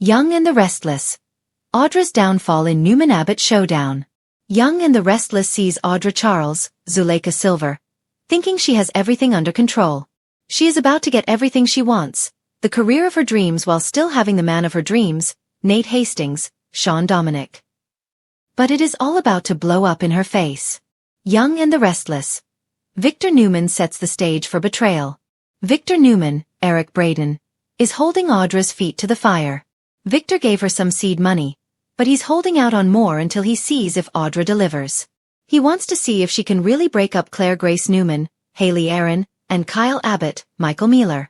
Young and the Restless. Audra's downfall in Newman-Abbott Showdown. Young and the Restless sees Audra Charles, Zuleika Silver, thinking she has everything under control. She is about to get everything she wants, the career of her dreams while still having the man of her dreams, Nate Hastings, Sean Dominic. But it is all about to blow up in her face. Young and the Restless. Victor Newman sets the stage for betrayal. Victor Newman, Eric Braden, is holding Audra's feet to the fire. Victor gave her some seed money, but he's holding out on more until he sees if Audra delivers. He wants to see if she can really break up Claire Grace Newman, Haley Aaron, and Kyle Abbott, Michael Mealer.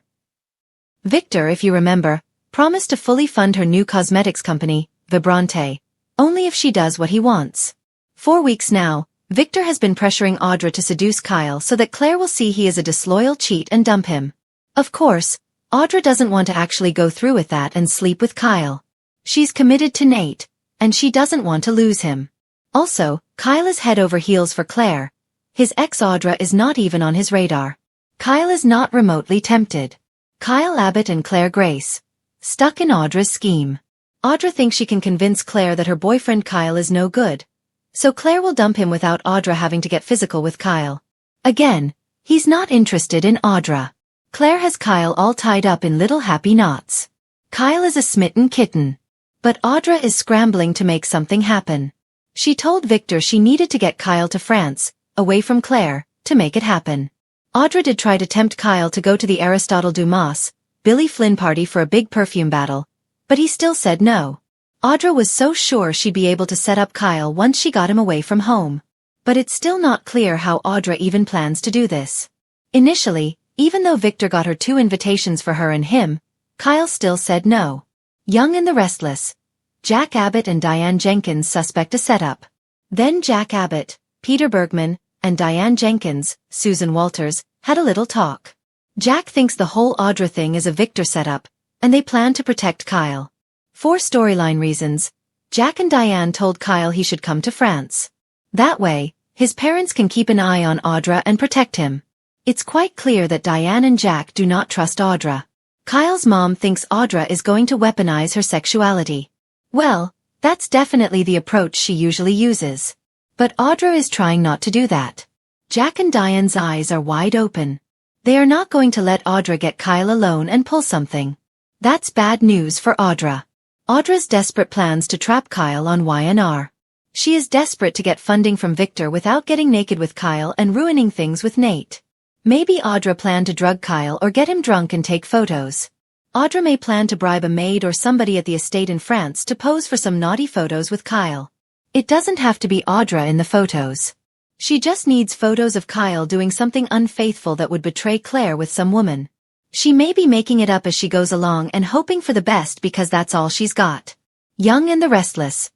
Victor, if you remember, promised to fully fund her new cosmetics company, Vibrante, only if she does what he wants. 4 weeks now, Victor has been pressuring Audra to seduce Kyle so that Claire will see he is a disloyal cheat and dump him. Of course, Audra doesn't want to actually go through with that and sleep with Kyle. She's committed to Nate, and she doesn't want to lose him. Also, Kyle is head over heels for Claire. His ex Audra is not even on his radar. Kyle is not remotely tempted. Kyle Abbott and Claire Grace. Stuck in Audra's scheme. Audra thinks she can convince Claire that her boyfriend Kyle is no good, so Claire will dump him without Audra having to get physical with Kyle. Again, he's not interested in Audra. Claire has Kyle all tied up in little happy knots. Kyle is a smitten kitten. But Audra is scrambling to make something happen. She told Victor she needed to get Kyle to France, away from Claire, to make it happen. Audra did try to tempt Kyle to go to the Aristotle Dumas, Billy Flynn party for a big perfume battle, but he still said no. Audra was so sure she'd be able to set up Kyle once she got him away from home. But it's still not clear how Audra even plans to do this. Initially, even though Victor got her 2 invitations for her and him, Kyle still said no. Young and the Restless. Jack Abbott and Diane Jenkins suspect a setup. Then Jack Abbott, Peter Bergman, and Diane Jenkins, Susan Walters, had a little talk. Jack thinks the whole Audra thing is a Victor setup, and they plan to protect Kyle. For storyline reasons, Jack and Diane told Kyle he should come to France. That way, his parents can keep an eye on Audra and protect him. It's quite clear that Diane and Jack do not trust Audra. Kyle's mom thinks Audra is going to weaponize her sexuality. Well, that's definitely the approach she usually uses. But Audra is trying not to do that. Jack and Diane's eyes are wide open. They are not going to let Audra get Kyle alone and pull something. That's bad news for Audra. Audra's desperate plans to trap Kyle on Y&R. She is desperate to get funding from Victor without getting naked with Kyle and ruining things with Nate. Maybe Audra planned to drug Kyle or get him drunk and take photos. Audra may plan to bribe a maid or somebody at the estate in France to pose for some naughty photos with Kyle. It doesn't have to be Audra in the photos. She just needs photos of Kyle doing something unfaithful that would betray Claire with some woman. She may be making it up as she goes along and hoping for the best because that's all she's got. Young and the Restless.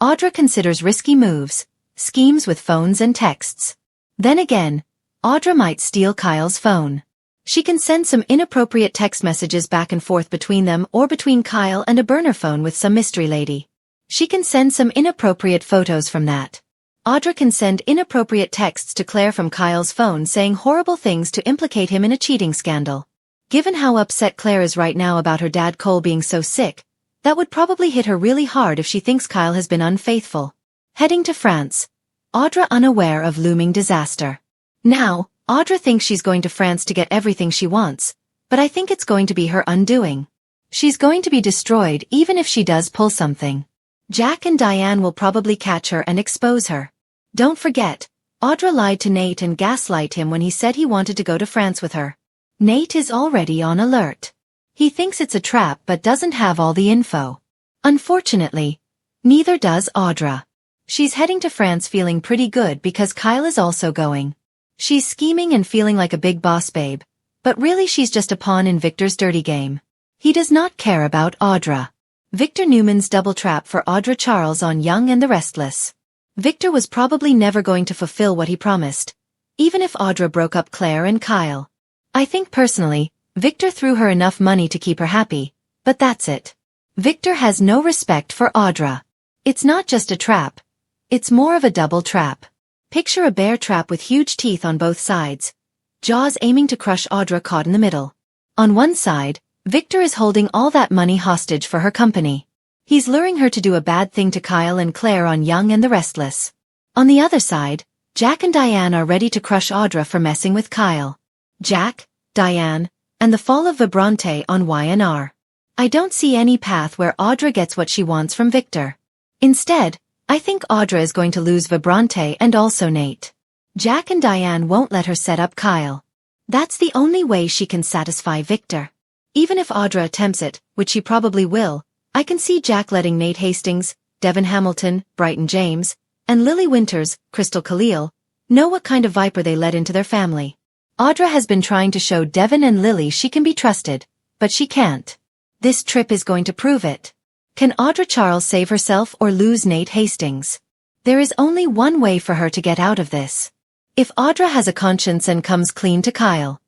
Audra considers risky moves, schemes with phones and texts. Then again, Audra might steal Kyle's phone. She can send some inappropriate text messages back and forth between them or between Kyle and a burner phone with some mystery lady. She can send some inappropriate photos from that. Audra can send inappropriate texts to Claire from Kyle's phone saying horrible things to implicate him in a cheating scandal. Given how upset Claire is right now about her dad Cole being so sick, that would probably hit her really hard if she thinks Kyle has been unfaithful. Heading to France. Audra unaware of looming disaster. Now, Audra thinks she's going to France to get everything she wants, but I think it's going to be her undoing. She's going to be destroyed even if she does pull something. Jack and Diane will probably catch her and expose her. Don't forget, Audra lied to Nate and gaslight him when he said he wanted to go to France with her. Nate is already on alert. He thinks it's a trap but doesn't have all the info. Unfortunately, neither does Audra. She's heading to France feeling pretty good because Kyle is also going. She's scheming and feeling like a big boss babe, but really she's just a pawn in Victor's dirty game. He does not care about Audra. Victor Newman's double trap for Audra Charles on Young and the Restless. Victor was probably never going to fulfill what he promised, even if Audra broke up Claire and Kyle. I think personally, Victor threw her enough money to keep her happy, but that's it. Victor has no respect for Audra. It's not just a trap. It's more of a double trap. Picture a bear trap with huge teeth on both sides, jaws aiming to crush Audra caught in the middle. On one side, Victor is holding all that money hostage for her company. He's luring her to do a bad thing to Kyle and Claire on Young and the Restless. On the other side, Jack and Diane are ready to crush Audra for messing with Kyle. Jack, Diane, and the fall of Vibrante on YNR. I don't see any path where Audra gets what she wants from Victor. Instead, I think Audra is going to lose Vibrante and also Nate. Jack and Diane won't let her set up Kyle. That's the only way she can satisfy Victor. Even if Audra attempts it, which she probably will, I can see Jack letting Nate Hastings, Devin Hamilton, Brighton James, and Lily Winters, Crystal Khalil, know what kind of viper they let into their family. Audra has been trying to show Devin and Lily she can be trusted, but she can't. This trip is going to prove it. Can Audra Charles save herself or lose Nate Hastings? There is only one way for her to get out of this. If Audra has a conscience and comes clean to Kyle,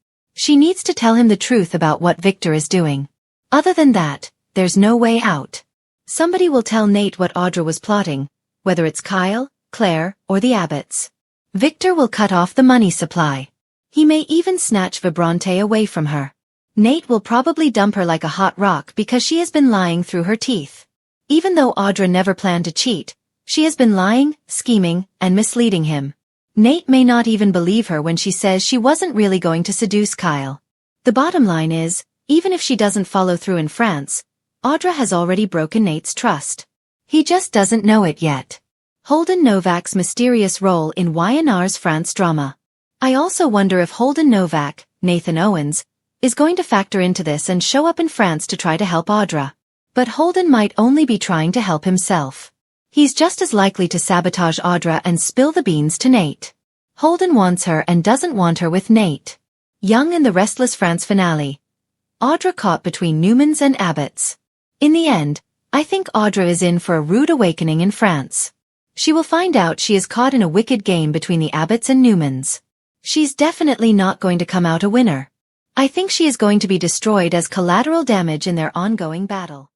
she needs to tell him the truth about what Victor is doing. Other than that, there's no way out. Somebody will tell Nate what Audra was plotting, whether it's Kyle, Claire, or the Abbotts. Victor will cut off the money supply. He may even snatch Vibrante away from her. Nate will probably dump her like a hot rock because she has been lying through her teeth. Even though Audra never planned to cheat, she has been lying, scheming, and misleading him. Nate may not even believe her when she says she wasn't really going to seduce Kyle. The bottom line is, even if she doesn't follow through in France, Audra has already broken Nate's trust. He just doesn't know it yet. Holden Novak's mysterious role in YNR's France drama. I also wonder if Holden Novak, Nathan Owens, is going to factor into this and show up in France to try to help Audra. But Holden might only be trying to help himself. He's just as likely to sabotage Audra and spill the beans to Nate. Holden wants her and doesn't want her with Nate. Young and the Restless France finale. Audra caught between Newmans and Abbotts. In the end, I think Audra is in for a rude awakening in France. She will find out she is caught in a wicked game between the Abbotts and Newmans. She's definitely not going to come out a winner. I think she is going to be destroyed as collateral damage in their ongoing battle.